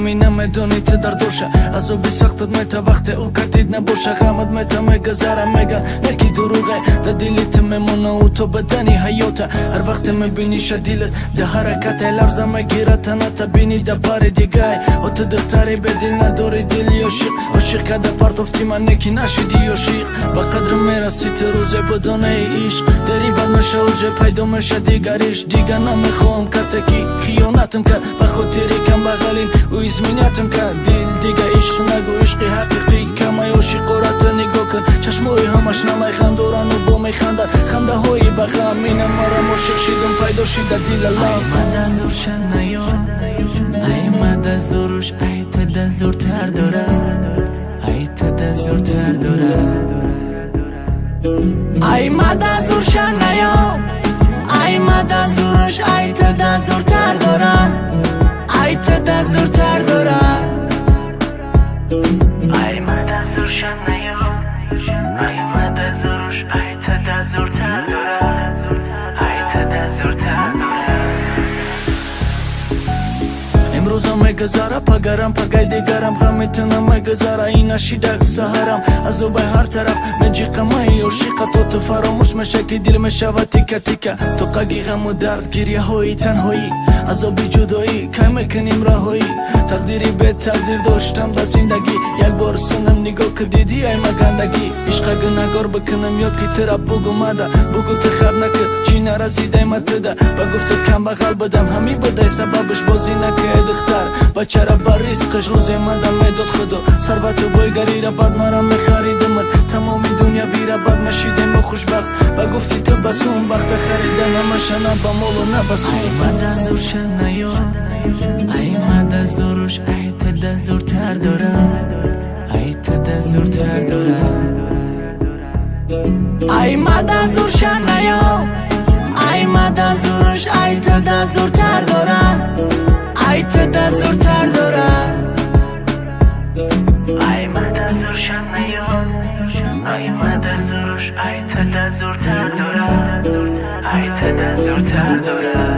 همینم میدونی ته در دوشه عذابی سختت میته وقت او کتید نباشه غمت میته میگه زرم میگه نکی دروغه ده دیلیت میمونه و تو بدنی حیاته هر وقت میبینی شدیلت ده حرکت لرزه میگیره تنه تبینی ده بار دیگه و تو دختری به دل نداری دل یاشیق عاشق کده پرتفتی من نکی نشیدی یاشیق با قدر میرسی تو روزه بدونه عشق داری بد میشه اوجه پیدا میشه دیگریش دیگه نمیخوام کسی که خیانتم کرد به خاطری کم بغلیم و ازمینتم کرد دل دیگه عشق نگو عشقی حقیقی کمای عاشق رات نگاه کن چشمای همش نمیخند دورن و با میخندن خنده های بغم اینم مرا عاشق شیدم پیدا شده دیل الله ای مد از روشن نیا ای مد از روش ای تد زورتر داره ای تد زورتر داره ای مد از روشن نیا ای مد از روش ای تد زورتر داره ای تد زورتر داره ای مد از روشن نیا ای مد از روش ای تد زورتر داره ای تد زورتر داره امروزا میگذاره پگرم پگای دیگرم غم میتونم میگذاره این نشیده سهرم از او به هر طرف مجیقه مایی عشق تو فراموش میشه که دل میشه و تیکه تیکه تو قگی غم و درد گریه های تنهایی از او بی جدایی که میکنیم رهایی تقدیری به تقدیر داشتم در زندگی یک بار سنم نگاه که دیدی ای مگندگی عشق گناهگار بکنم یا که ترا بگو مده بگو تخر نکه چی نرسیده متده با گفتت کم بغل بدم همی بده سببش بازی نکه دختر بچه را بر ریسقش روز مدم میداد خدا ثروت و بایگری را بعد مرا میخریدمت تمامی دنیا بیره بعد مشیدم و خوشبخت با گفتی تو بسون بخت خریدن همشه نه با مال و نه بسون ای مد از روشن نیا ای مد از روش ای تد زورتر داره ای تد زورتر داره ای مد از روشن نیا ای مد از روش ای تد زورتر داره ای تد زورتر داره ای مد از روشن نیا ای مد از روش ای تد زورتر داره ای تد زورتر داره